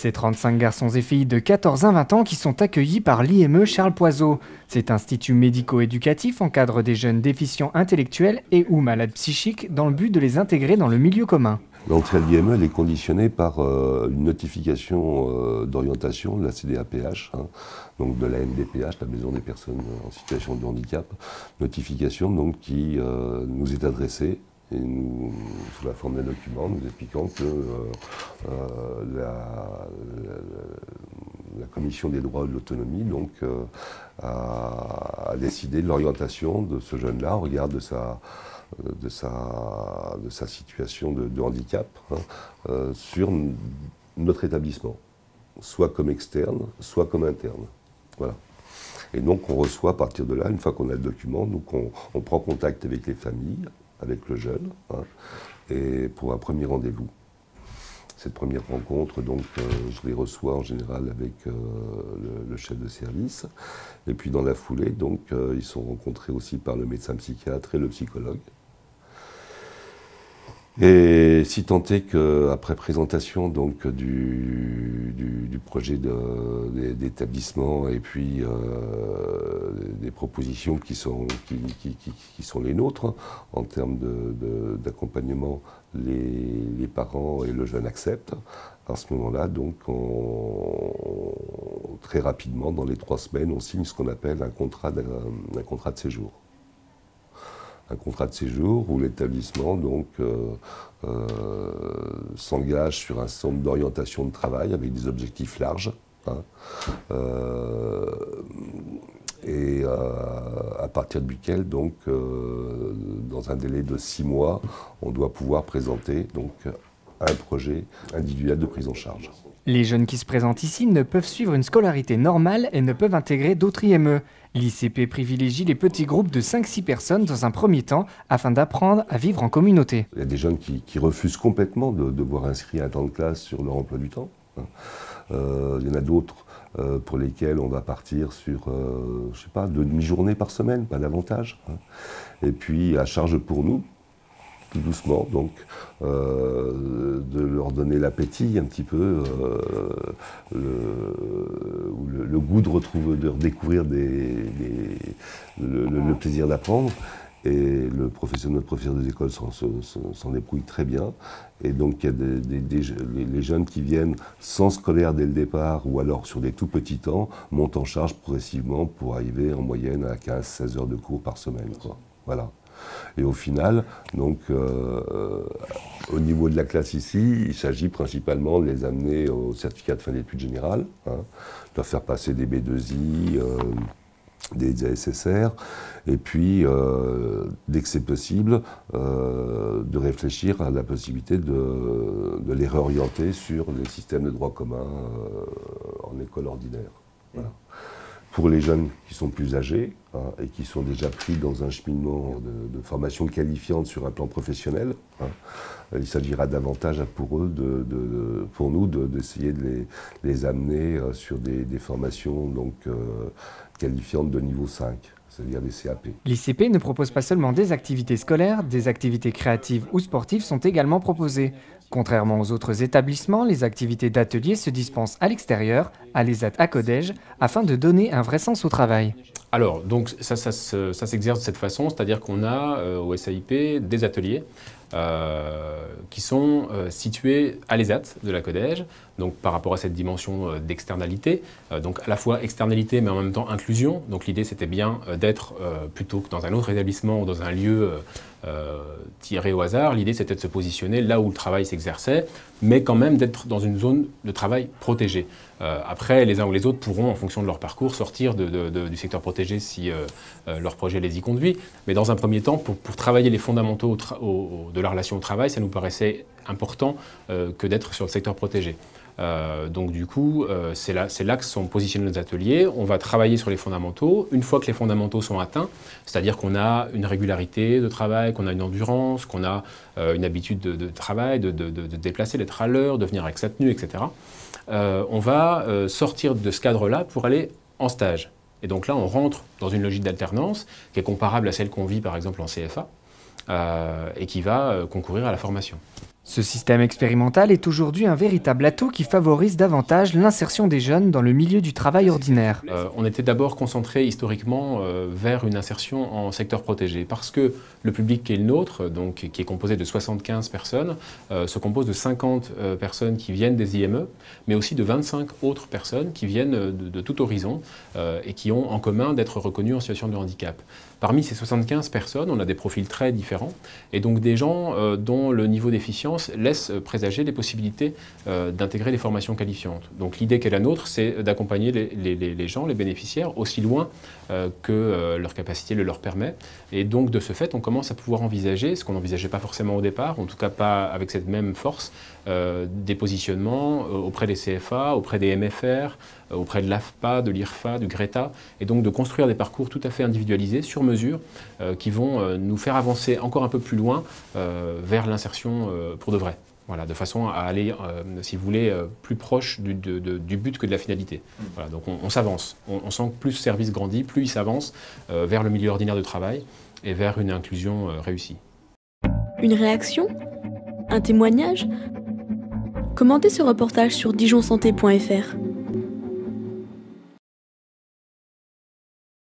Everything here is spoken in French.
Ces 35 garçons et filles de 14 à 20 ans qui sont accueillis par l'IME Charles Poiseau. Cet institut médico-éducatif encadre des jeunes déficients intellectuels et ou malades psychiques dans le but de les intégrer dans le milieu commun. L'entrée à l'IME elle est conditionnée par une notification d'orientation de la CDAPH, donc de la MDPH, la Maison des personnes en situation de handicap, notification donc, qui nous est adressée et nous, sous la forme d'un document nous expliquant que la Commission des droits de l'autonomie donc, a décidé de l'orientation de ce jeune-là au regard de sa situation de handicap sur notre établissement, soit comme externe, soit comme interne. Voilà. Et donc on reçoit à partir de là, une fois qu'on a le document, donc on prend contact avec les familles, avec le jeune, et pour un premier rendez-vous. Cette première rencontre, donc, je les reçois en général avec le chef de service. Et puis dans la foulée, donc, ils sont rencontrés aussi par le médecin psychiatre et le psychologue. Et si tant est qu'après présentation donc, du projet d'établissement et puis des propositions qui sont les nôtres en termes d'accompagnement, les parents et le jeune acceptent. À ce moment-là, donc, très rapidement, dans les 3 semaines, on signe ce qu'on appelle un contrat de séjour. Un contrat de séjour où l'établissement s'engage sur un centre d'orientation de travail avec des objectifs larges. Et à partir duquel, donc, dans un délai de 6 mois, on doit pouvoir présenter donc, un projet individuel de prise en charge. Les jeunes qui se présentent ici ne peuvent suivre une scolarité normale et ne peuvent intégrer d'autres IME. L'ICP privilégie les petits groupes de 5-6 personnes dans un premier temps afin d'apprendre à vivre en communauté. Il y a des jeunes qui refusent complètement de voir inscrit un temps de classe sur leur emploi du temps. Il y en a d'autres pour lesquels on va partir sur, je sais pas, 2 demi-journées par semaine, pas davantage. Et puis à charge pour nous, tout doucement, donc, de leur donner l'appétit un petit peu, le goût de redécouvrir le plaisir d'apprendre. Et notre professeur des écoles s'en débrouille très bien. Et donc il y a les jeunes qui viennent sans scolaire dès le départ ou alors sur des tout petits temps, montent en charge progressivement pour arriver en moyenne à 15-16 heures de cours par semaine, quoi. Voilà. Et au final, donc, au niveau de la classe ici, il s'agit principalement de les amener au certificat de fin d'études générales, de leur faire passer des B2I, des ASSR, et puis, dès que c'est possible, de réfléchir à la possibilité de les réorienter sur les systèmes de droit commun en école ordinaire. Voilà. Pour les jeunes qui sont plus âgés et qui sont déjà pris dans un cheminement de formation qualifiante sur un plan professionnel, il s'agira davantage pour eux, pour nous, d'essayer de les amener sur des formations donc, qualifiantes de niveau 5. C'est-à-dire des CAP. L'ICP ne propose pas seulement des activités scolaires, des activités créatives ou sportives sont également proposées. Contrairement aux autres établissements, les activités d'atelier se dispensent à l'extérieur, à l'ESAT à Codège, afin de donner un vrai sens au travail. Alors, donc, ça s'exerce de cette façon, c'est-à-dire qu'on a au SAIP des ateliers qui sont situés à l'ESAT de la Codège, donc par rapport à cette dimension d'externalité, donc à la fois externalité mais en même temps inclusion. Donc l'idée c'était bien d'être plutôt que dans un autre établissement ou dans un lieu tiré au hasard, l'idée c'était de se positionner là où le travail s'exerçait, mais quand même d'être dans une zone de travail protégée. Après, les uns ou les autres pourront, en fonction de leur parcours, sortir du secteur protégé si leur projet les y conduit. Mais dans un premier temps, pour travailler les fondamentaux de la relation au travail, ça nous paraissait important que d'être sur le secteur protégé. Donc du coup, c'est là que sont positionnés nos ateliers. On va travailler sur les fondamentaux. Une fois que les fondamentaux sont atteints, c'est-à-dire qu'on a une régularité de travail, qu'on a une endurance, qu'on a une habitude de travail, de déplacer, d'être à l'heure, de venir avec sa tenue, etc. On va sortir de ce cadre-là pour aller en stage. Et donc là, on rentre dans une logique d'alternance qui est comparable à celle qu'on vit par exemple en CFA et qui va concourir à la formation. Ce système expérimental est aujourd'hui un véritable atout qui favorise davantage l'insertion des jeunes dans le milieu du travail ordinaire. On était d'abord concentré historiquement vers une insertion en secteur protégé parce que le public qui est le nôtre, donc, qui est composé de 75 personnes, se compose de 50 personnes qui viennent des IME, mais aussi de 25 autres personnes qui viennent de tout horizon et qui ont en commun d'être reconnues en situation de handicap. Parmi ces 75 personnes, on a des profils très différents et donc des gens dont le niveau d'efficience laisse présager les possibilités d'intégrer des formations qualifiantes. Donc l'idée qui est la nôtre, c'est d'accompagner les gens, les bénéficiaires, aussi loin que leur capacité le leur permet. Et donc de ce fait, on commence à pouvoir envisager, ce qu'on n'envisageait pas forcément au départ, en tout cas pas avec cette même force, des positionnements auprès des CFA, auprès des MFR, auprès de l'AFPA, de l'IRFA, du GRETA, et donc de construire des parcours tout à fait individualisés, sur mesure, qui vont nous faire avancer encore un peu plus loin vers l'insertion pour de vrai. Voilà, de façon à aller, si vous voulez, plus proche du but que de la finalité. Voilà, donc on s'avance. On sent que plus ce service grandit, plus il s'avance vers le milieu ordinaire de travail et vers une inclusion réussie. Une réaction? Un témoignage? Commentez ce reportage sur dijonsanté.fr.